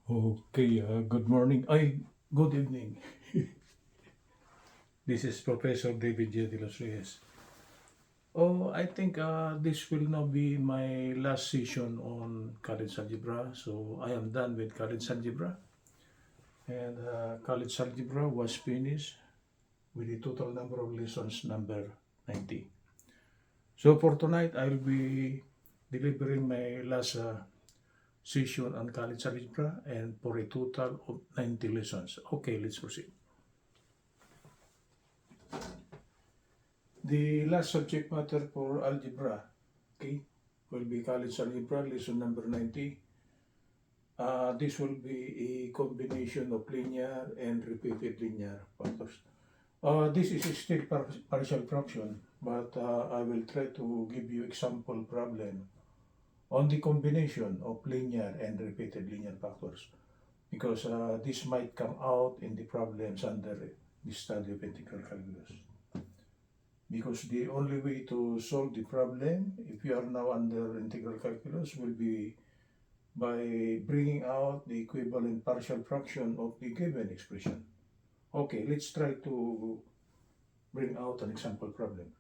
Okay, good morning. Good evening. This is Professor David J. Delos Reyes. Oh, I think this will now be my last session on college algebra. So I am done with college algebra. And college algebra was finished with a total number of lessons number 90. So for tonight, I will be delivering my last session on college algebra and for a total of 90 lessons. Okay, let's proceed. The last subject matter for algebra, okay, will be college algebra, lesson number 90. This will be a combination of linear and repeated linear factors. This is still partial fraction, but I will try to give you example problem on the combination of linear and repeated linear factors because this might come out in the problems under the study of integral calculus. Because the only way to solve the problem, if you are now under integral calculus, will be by bringing out the equivalent partial fraction of the given expression. Okay, let's try to bring out an example problem.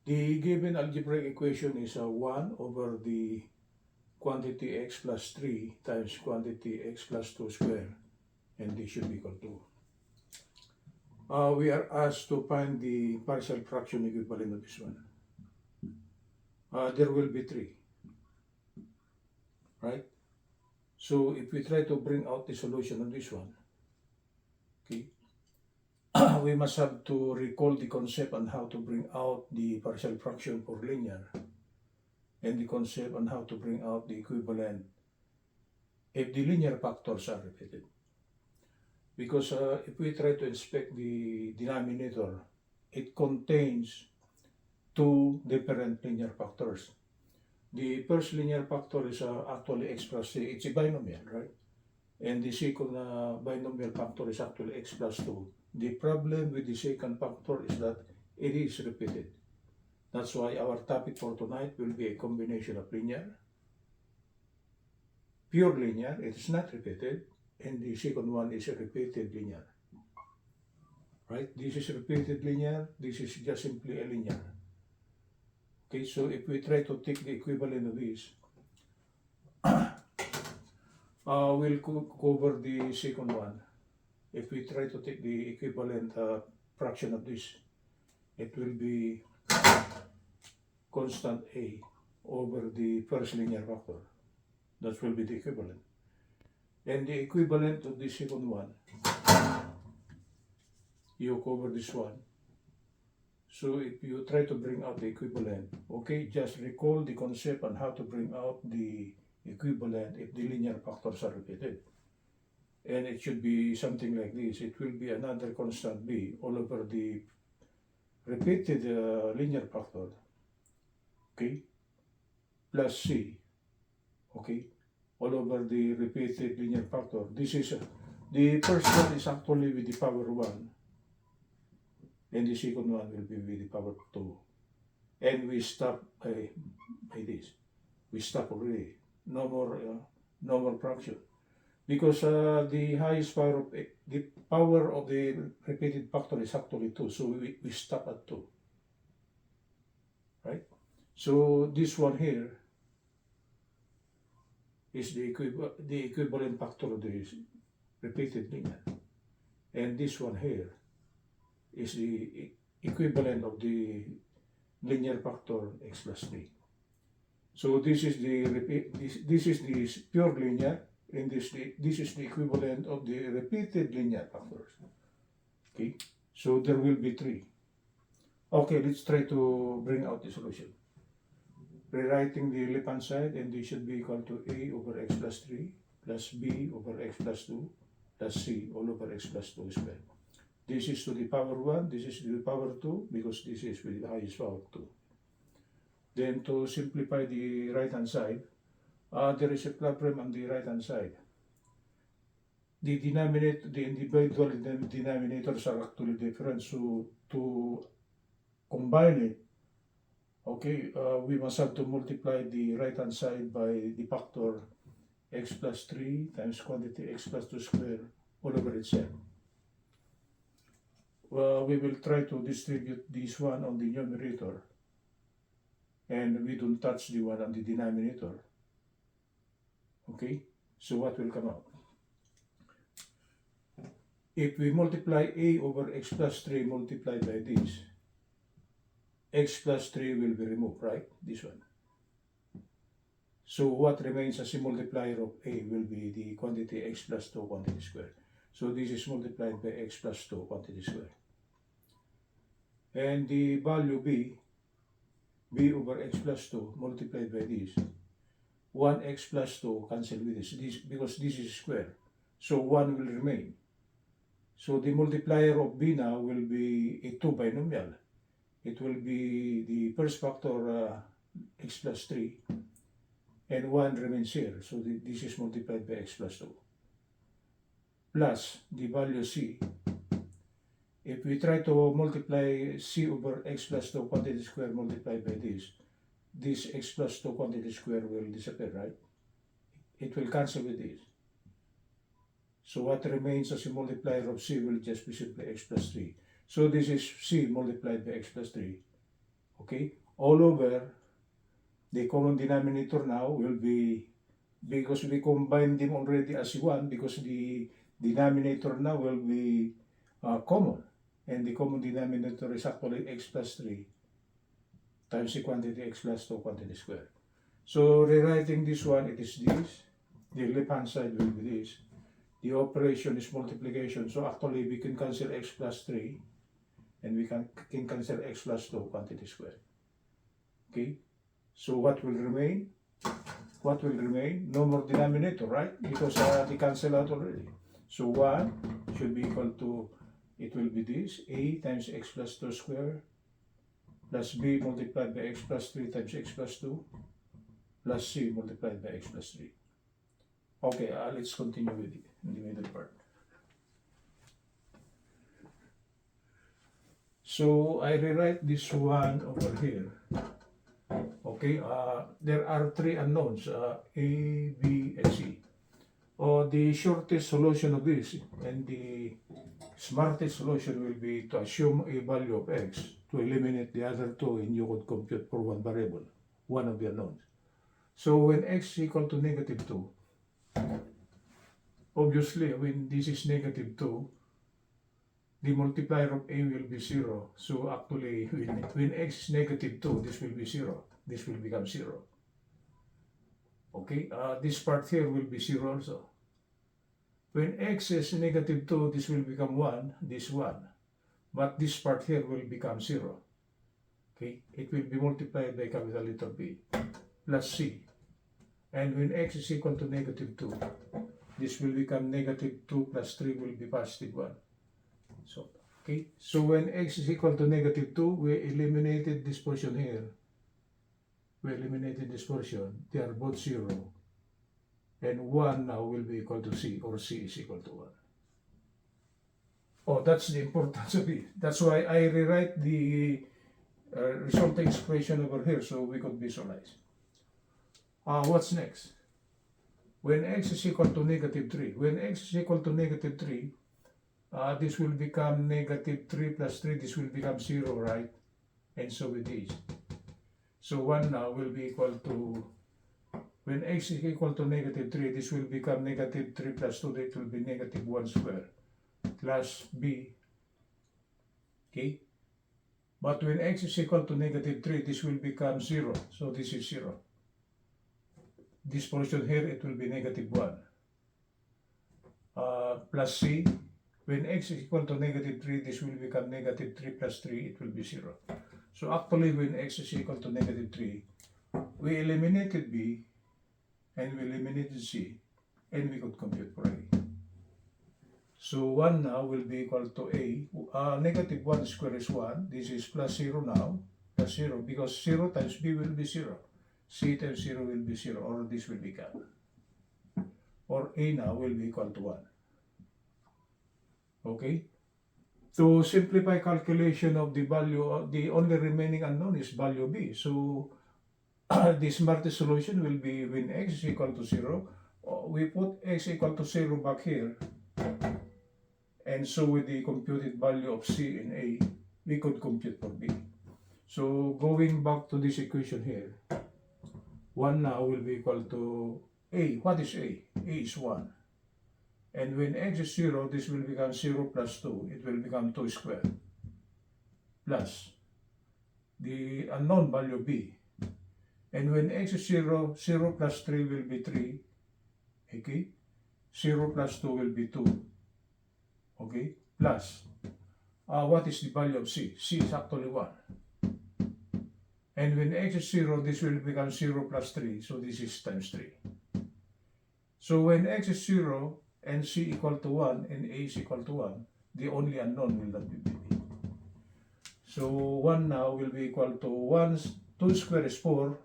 The given algebraic equation is 1 over the quantity x plus 3 times quantity x plus 2 square, and this should be equal to. We are asked to find the partial fraction equivalent of this one. There will be 3, right? So if we try to bring out the solution of this one, okay, we must have to recall the concept on how to bring out the partial fraction for linear and the concept on how to bring out the equivalent if the linear factors are repeated. Because if we try to inspect the denominator, it contains 2 different linear factors. The first linear factor is actually x plus c. It's a binomial, right? And the second binomial factor is actually x plus 2. The problem with the second factor is that it is repeated. That's why our topic for tonight will be a combination of linear, pure linear, it is not repeated, and the second one is a repeated linear. Right? This is repeated linear, this is just simply a linear. Okay, so if we try to take the equivalent of this, we'll cover the second one. If we try to take the equivalent fraction of this, it will be constant a over the first linear factor. That will be the equivalent. And the equivalent of the second one, you cover this one. So if you try to bring out the equivalent, okay, just recall the concept on how to bring out the equivalent if the linear factors are repeated. And it should be something like this. It will be another constant b all over the repeated linear factor, okay, plus c, okay, all over the repeated linear factor. This is the first one is actually with the power 1, and the second one will be with the power 2. And we stop by this. We stop already. No more fraction. Because the highest power of the power of the repeated factor is actually 2, so we stop at 2. Right? So this one here is the equivalent factor of the repeated linear. And this one here is the equivalent of the linear factor x plus 3. So this is the this is the pure linear, and this is the equivalent of the repeated linear factors. Okay, so there will be 3. Okay, let's try to bring out the solution. Rewriting the left hand side, and this should be equal to a over x plus 3 plus b over x plus 2 plus c all over x plus 2 squared. This is to the power 1, this is to the power 2, because this is with the highest power 2. Then to simplify the right hand side, there is a problem on the right hand side. The denominator, the individual denominators are actually different, so to combine it, okay, we must have to multiply the right hand side by the factor x plus 3 times quantity x plus 2 square all over itself. Well, we will try to distribute this one on the numerator, and we don't touch the one on the denominator. Okay, so what will come out? If we multiply a over x plus 3 multiplied by this, x plus 3 will be removed, right? This one. So what remains as a multiplier of a will be the quantity x plus 2 quantity square. So this is multiplied by x plus 2 quantity square. And the value b over x plus 2 multiplied by this, 1x plus 2 cancel with this because this is square. So 1 will remain. So the multiplier of b now will be a 2 binomial. It will be the first factor x plus 3, and 1 remains here. So this is multiplied by x plus 2. Plus the value c. If we try to multiply c over x plus 2 quantity square multiplied by this x plus 2 quantity square will disappear, right? It will cancel with this. So what remains as a multiplier of c will just be simply x plus 3. So this is c multiplied by x plus 3. Okay? All over, the common denominator now will be, because we combined them already as 1, because the denominator now will be common. And the common denominator is actually x plus 3 times the quantity x plus 2 quantity square. So rewriting this one, it is this. The left hand side will be this. The operation is multiplication. So actually we can cancel x plus 3 and we can cancel x plus 2 quantity square. Okay? So what will remain? What will remain? No more denominator, right? Because they cancel out already. So 1 should be equal to, it will be this, a times x plus 2 square plus b multiplied by x plus 3 times x plus 2 plus c multiplied by x plus 3. Okay, let's continue with it in the middle part. So I rewrite this one over here. Okay, there are 3 unknowns, a, b, and c. The shortest solution of this and the smartest solution will be to assume a value of x to eliminate the other 2, and you could compute for one variable, one of the unknowns. So when x is equal to negative 2, obviously when this is negative 2, the multiplier of a will be 0. So actually when x is negative 2, this will be 0. This will become 0. Okay, this part here will be 0 also. When x is negative 2, this will become 1, this 1. But this part here will become 0. Okay, it will be multiplied by capital letter B plus c. And when x is equal to negative 2, this will become negative 2 plus 3 will be positive 1. So, okay, so when x is equal to negative 2, we eliminated this portion here. We eliminated this portion. They are both 0. And 1 now will be equal to c, or c is equal to 1. Oh, that's the importance of it. That's why I rewrite the resulting expression over here so we could visualize. What's next? When x is equal to negative 3. When x is equal to negative 3, this will become negative 3 plus 3. This will become 0, right? And so with this. So 1 now will be equal to, when x is equal to negative 3, this will become negative 3 plus 2, that will be negative 1 square plus b. Okay? But when x is equal to negative 3, this will become 0. So this is 0. This portion here, it will be negative 1. Plus c. When x is equal to negative 3, this will become negative 3 plus 3, it will be 0. So actually, when x is equal to negative 3, we eliminated b, and we eliminated c, and we could compute for a. So 1 now will be equal to a. Negative 1 square is 1. This is plus 0 now, plus 0, because 0 times b will be 0. C times 0 will be 0, or this will become. Or a now will be equal to 1. Okay? To simplify calculation of the value, the only remaining unknown is value b. So the smartest solution will be when x is equal to 0, we put x equal to 0 back here, and so with the computed value of c and a, we could compute for b. So going back to this equation here, 1 now will be equal to a. What is a? A is 1. And when x is 0, this will become 0 plus 2. It will become 2 squared. Plus the unknown value b. And when x is 0, 0 plus 3 will be 3. Okay? 0 plus 2 will be 2. Okay? Plus, what is the value of c? C is actually 1. And when x is 0, this will become 0 plus 3. So this is times 3. So when x is 0 and c equal to 1 and a is equal to 1, the only unknown will not be b. So 1 now will be equal to 2 squared is 4.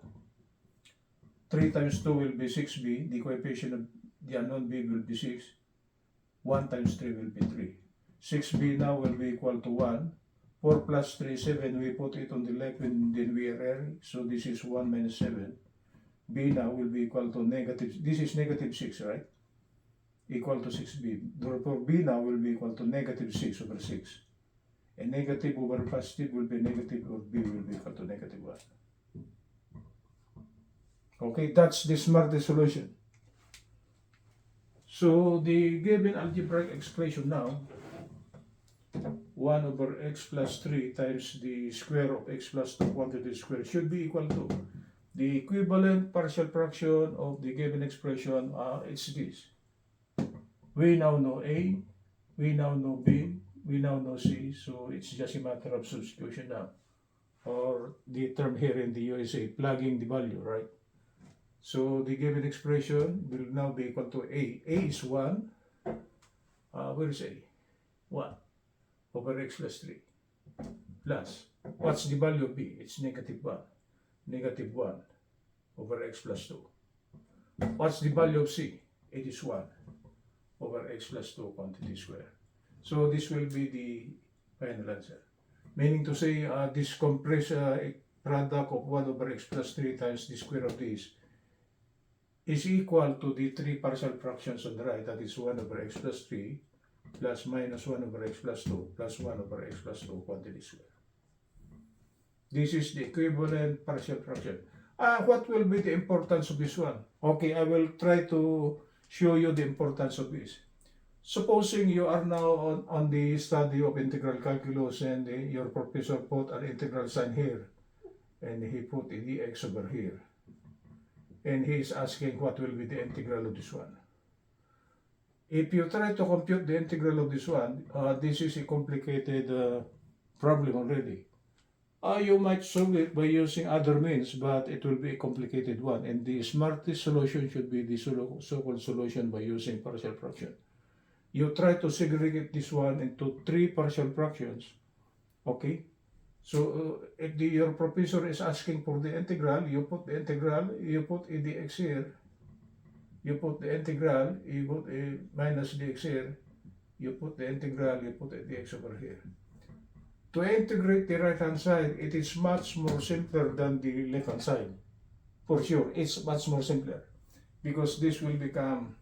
3 times 2 will be 6b. The coefficient of the unknown b will be 6. 1 times 3 will be 3. 6b now will be equal to 1. 4 plus 3, 7. We put it on the left and then we err. So this is 1 minus 7. B now will be equal to negative. This is negative 6, right? Equal to 6b. Therefore, b now will be equal to negative 6 over 6. And negative over positive will be negative, or b will be equal to negative 1. Okay, that's the smartest solution. So the given algebraic expression now, 1 over x plus 3 times the square of x plus 2 quantity squared should be equal to the equivalent partial fraction of the given expression. It's this. We now know a, we now know b, we now know c, so it's just a matter of substitution now. Or the term here in the USA, plugging the value, right? So the given expression will now be equal to a. A is 1. Where is a? 1 over x plus 3. Plus, what's the value of b? It's negative 1. Negative 1 over x plus 2. What's the value of c? It is 1 over x plus 2 quantity square. So this will be the final answer. Meaning to say, this compressed product of 1 over x plus 3 times the square of this is equal to the 3 partial fractions on the right, that is 1 over x plus 3 plus minus 1 over x plus 2 plus 1 over x plus 2 quantity square. This is the equivalent partial fraction. What will be the importance of this one? Okay, I will try to show you the importance of this. Supposing you are now on the study of integral calculus and your professor put an integral sign here and he put a dx over here. And he is asking what will be the integral of this one. If you try to compute the integral of this one, this is a complicated problem already. You might solve it by using other means, but it will be a complicated one. And the smartest solution should be the so-called solution by using partial fraction. You try to segregate this one into 3 partial fractions, okay? So if your professor is asking for the integral, you put the integral, you put a dx here, you put the integral, you put a minus dx here, you put the integral, you put a dx over here. To integrate the right hand side, it is much more simpler than the left hand side. For sure, it's much more simpler. Because this will become,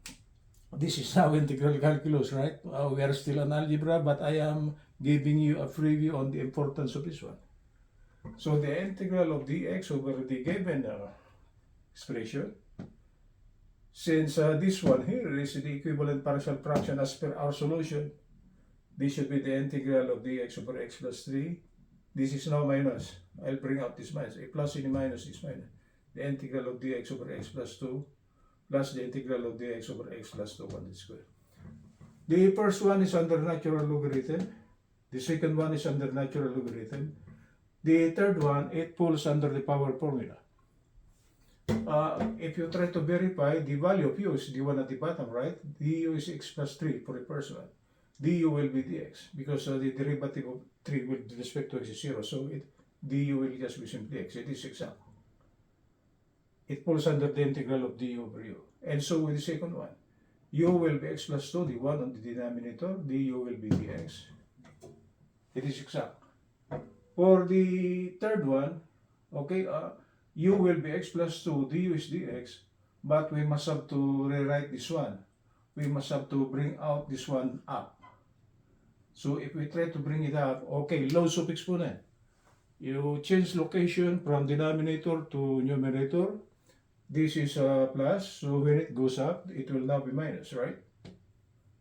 this is how integral calculus, right? We are still on algebra, but I am giving you a preview on the importance of this one. So the integral of dx over the given expression, since this one here is the equivalent partial fraction as per our solution, this should be the integral of dx over x plus 3. This is now minus. I'll bring out this minus. A plus and a minus is minus. The integral of dx over x plus 2 plus the integral of dx over x plus 2 quantity square. The first one is under natural logarithm. The second one is under natural logarithm. The third one, it falls under the power formula. If you try to verify, the value of u is the one at the bottom, right? du is x plus 3 for the first one. Du will be dx because the derivative of 3 with respect to x is 0. So du will just be simply x. It is exact. It falls under the integral of du over u. And so with the second one, u will be x plus 2, the 1 on the denominator. Du will be dx. It is exact. For the third one, okay, u will be x plus 2, du is dx. but we must have to rewrite this one. We must have to bring out this one up. So if we try to bring it up, okay, laws of exponent. You change location from denominator to numerator. This is plus, so when it goes up, it will now be minus, right?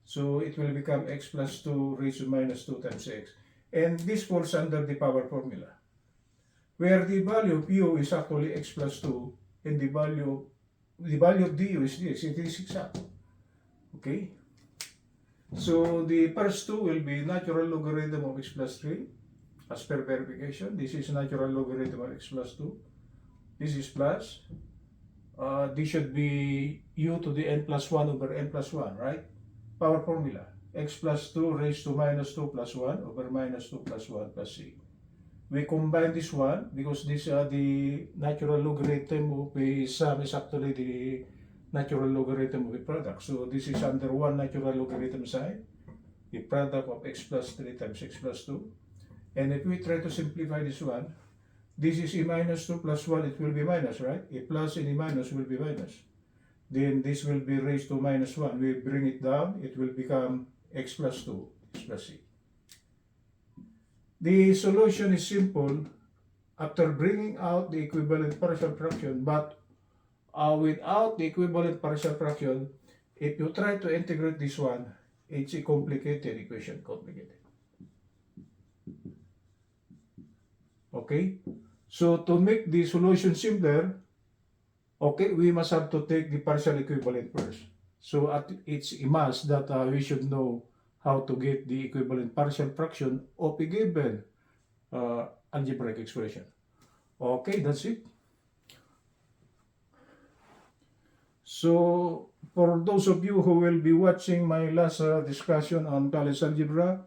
So it will become x plus 2 raised to minus 2 times x. And this falls under the power formula, where the value of u is actually x plus 2, and the value of du is this. It is exact. Okay? So the first two will be natural logarithm of x plus 3, as per verification. This is natural logarithm of x plus 2. This is plus. This should be u to the n plus 1 over n plus 1, right? Power formula. X plus 2 raised to minus 2 plus 1 over minus 2 plus 1 plus c. We combine this one because this the natural logarithm of a sum is actually the natural logarithm of a product. So this is under one natural logarithm sign, the product of x plus 3 times x plus 2. And if we try to simplify this one, this is a minus 2 plus 1, it will be minus, right? A plus and a minus will be minus. Then this will be raised to minus 1. We bring it down, it will become x plus 2, x plus c. The solution is simple after bringing out the equivalent partial fraction, but without the equivalent partial fraction, if you try to integrate this one, it's a complicated equation, Okay? So to make the solution simpler, okay, we must have to take the partial equivalent first. So it's a must that we should know how to get the equivalent partial fraction of a given algebraic expression. Okay, that's it. So for those of you who will be watching my last discussion on college algebra,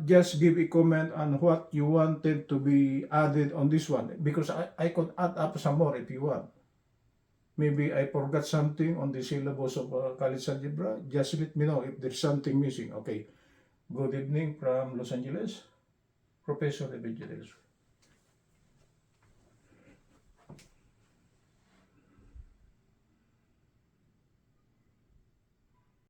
just give a comment on what you wanted to be added on this one, because I could add up some more if you want. Maybe I forgot something on the syllabus of college algebra. Just let me know if there's something missing. Okay. Good evening from Los Angeles. Professor David J.